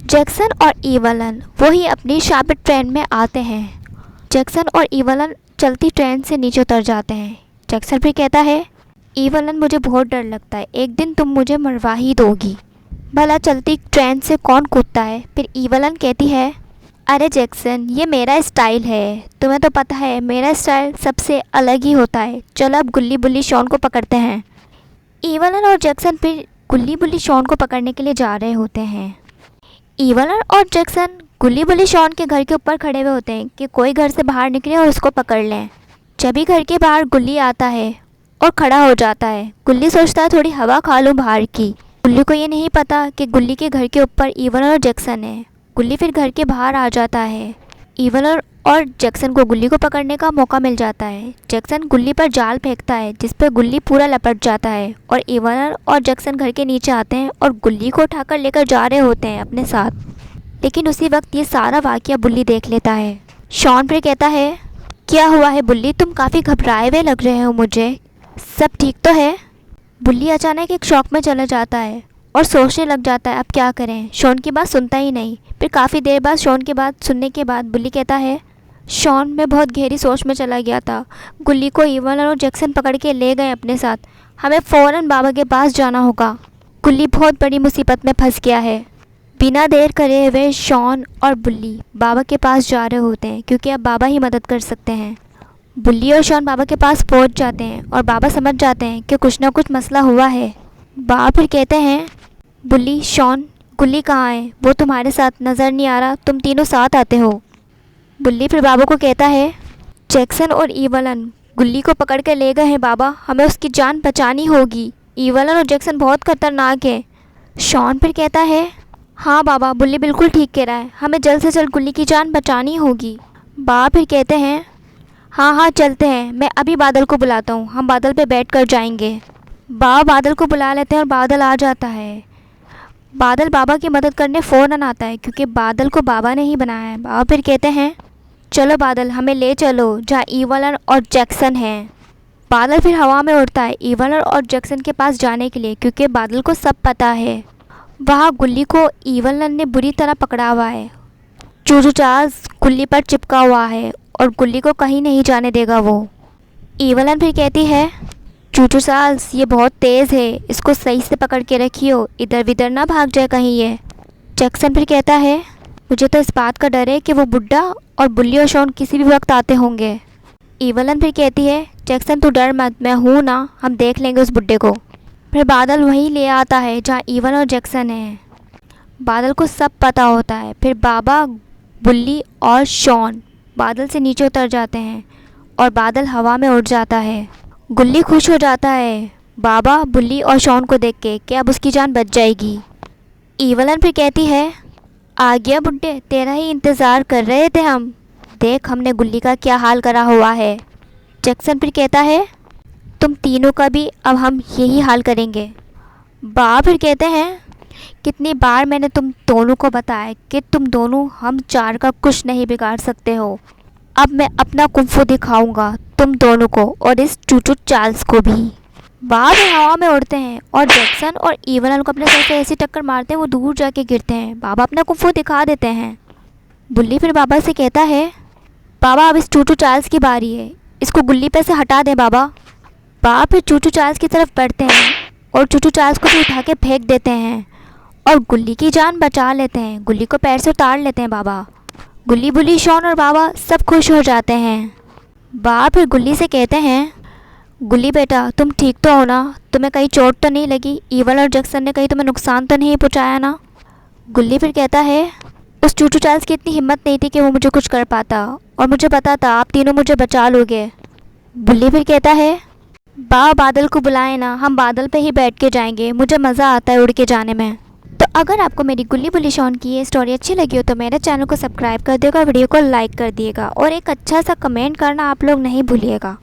Jackson और Evelyn वही अपनी शार्पेट ट्रेन में आते हैं। जैक्सन और ईवलन चलती ट्रेन से नीचे उतर जाते हैं। जैक्सन फिर कहता है, ईवलन मुझे बहुत डर लगता है, एक दिन तुम मुझे मरवा ही दोगी। भला चलती ट्रेन से कौन कूदता है? फिर ईवलन कहती है, अरे जैक्सन ये मेरा स्टाइल है, तुम्हें तो पता है मेरा स्टाइल सबसे अलग ही होता है। चलो अब गुल्ली बुल्ली शॉन को पकड़ते हैं। ईवलन और जैक्सन फिर गुल्ली बुल्ली शॉन को पकड़ने के लिए जा रहे होते हैं। ईवलन और जैक्सन गुल्ली बुल्ली शॉन के घर के ऊपर खड़े हुए होते हैं कि कोई घर से बाहर निकले और उसको पकड़ लें। जब ही घर के बाहर गुल्ली आता है और खड़ा हो जाता है, गुल्ली सोचता है थोड़ी हवा खा लूँ बाहर की। गुल्ली को ये नहीं पता कि गुल्ली के घर के ऊपर ईवलन और जैक्सन है। गुल्ली फिर घर के बाहर आ जाता है। ईवलन और जैक्सन को गुल्ली को पकड़ने का मौका मिल जाता है। जैक्सन गुल्ली पर जाल फेंकता है जिस पर गुल्ली पूरा लपट जाता है और ईवलन और जैक्सन घर के नीचे आते हैं और गुल्ली को उठाकर लेकर जा रहे होते हैं अपने साथ। लेकिन उसी वक्त ये सारा वाक़या बुल्ली देख लेता है। शॉन फिर कहता है, क्या हुआ है बुल्ली, तुम काफ़ी घबराए हुए लग रहे हो, मुझे सब ठीक तो है? बुल्ली अचानक एक शौक में चला जाता है और सोचने लग जाता है अब क्या करें। शॉन की बात सुनता ही नहीं। फिर काफ़ी देर बाद शॉन की बात सुनने के बाद बुल्ली कहता है, शॉन मैं बहुत गहरी सोच में चला गया था। गुल्ली को ईवलन और जैक्सन पकड़ के ले गए अपने साथ। हमें फ़ौरन बाबा के पास जाना होगा। गुल्ली बहुत बड़ी मुसीबत में फंस गया है। बिना देर करे हुए शॉन और बुल्ली बाबा के पास जा रहे होते हैं क्योंकि अब बाबा ही मदद कर सकते हैं। बुल्ली और शॉन बाबा के पास पहुंच जाते हैं और बाबा समझ जाते हैं कि कुछ ना कुछ मसला हुआ है। बाबा फिर कहते हैं, बुल्ली, शॉन, गुल्ली कहाँ है? वो तुम्हारे साथ नज़र नहीं आ रहा, तुम तीनों साथ आते हो। बुल्ली फिर बाबा को कहता है, जैक्सन और ईवलन गुल्ली को पकड़ कर ले गए हैं बाबा, हमें उसकी जान बचानी होगी। ईवलन और जैक्सन बहुत खतरनाक है। शॉन फिर कहता है, हाँ बाबा, बुल्ली बिल्कुल ठीक कह रहा है, हमें जल्द से जल्द गुल्ली की जान बचानी होगी। बाबा फिर कहते हैं, हाँ हाँ चलते हैं, मैं अभी बादल को बुलाता हूँ, हम बादल पे बैठ कर जाएंगे। बाबा बादल को बुला लेते हैं और बादल आ जाता है। बादल बाबा की मदद करने फ़ौरन आता है क्योंकि बादल को बाबा ने ही बनाया है। बाबा फिर कहते हैं, चलो बादल, हमें ले चलो जहाँ ईवलन और जैक्सन हैं। बादल फिर हवा में उड़ता है ईवलन और जैक्सन के पास जाने के लिए क्योंकि बादल को सब पता है। वहाँ गुल्ली को ईवलन ने बुरी तरह पकड़ा हुआ है। चूचू चार्ल्स गुल्ली पर चिपका हुआ है और गुल्ली को कहीं नहीं जाने देगा वो। ईवलन फिर कहती है, चूचू चार्ल्स ये बहुत तेज़ है, इसको सही से पकड़ के रखियो, इधर विधर ना भाग जाए कहीं ये। जैक्सन फिर कहता है, मुझे तो इस बात का डर है कि वो बुड्ढा और बुल्ली और शॉन किसी भी वक्त आते होंगे। ईवलन फिर कहती है, जैक्सन तू डर मत, मैं हूँ ना, हम देख लेंगे उस बुड्ढे को। फिर बादल वहीं ले आता है जहाँ ईवलन और जैक्सन हैं। बादल को सब पता होता है। फिर बाबा, बुल्ली और शॉन बादल से नीचे उतर जाते हैं और बादल हवा में उड़ जाता है। गुल्ली खुश हो जाता है बाबा, बुल्ली और शॉन को देख के कि अब उसकी जान बच जाएगी। ईवलन फिर कहती है, आ गया बुड्ढे, तेरा ही इंतज़ार कर रहे थे हम, देख हमने गुल्ली का क्या हाल करा हुआ है। जैक्सन फिर कहता है, तुम तीनों का भी अब हम यही हाल करेंगे। बाबा फिर कहते हैं, कितनी बार मैंने तुम दोनों को बताया कि तुम दोनों हम चार का कुछ नहीं बिगाड़ सकते हो। अब मैं अपना कुंफू दिखाऊंगा तुम दोनों को और इस चूचू चार्ल्स को भी। बाबा हवा में उड़ते हैं और जैक्सन और ईवलन को अपने सर से ऐसी टक्कर मारते हैं वो दूर जाके गिरते हैं। बाबा अपना कुंफू दिखा देते हैं। बुल्ली फिर बाबा से कहता है, बाबा अब इस चूचू चार्ल्स की बारी है, इसको गुल्ली पे से हटा दें बाबा। बाबा फिर चूचू चार्ल्स की तरफ बढ़ते हैं और चूचू चार्ल्स को भी उठा के फेंक देते हैं और गुल्ली की जान बचा लेते हैं। गुल्ली को पैर से उतार लेते हैं बाबा। गुल्ली, बुल्ली, शॉन और बाबा सब खुश हो जाते हैं। बाबा फिर गुल्ली से कहते हैं, गुल्ली बेटा तुम ठीक तो हो ना, तुम्हें कहीं चोट तो नहीं लगी? ईवल और जैक्सन ने कहीं तुम्हें नुकसान तो नहीं पहुँचाया ना? गुल्ली फिर कहता है, उस चूचू चार्ल्स की इतनी हिम्मत नहीं थी कि वो मुझे कुछ कर पाता और मुझे पता था आप तीनों मुझे बचा लोगे। बुल्ली फिर कहता है, बाबा बादल को बुलाए ना, हम बादल पे ही बैठ के जाएंगे, मुझे मज़ा आता है उड़ के जाने में। तो अगर आपको मेरी गुल्ली बुल्ली शॉन की ये स्टोरी अच्छी लगी हो तो मेरे चैनल को सब्सक्राइब कर दिएगा, वीडियो को लाइक कर दिएगा और एक अच्छा सा कमेंट करना आप लोग नहीं भूलिएगा।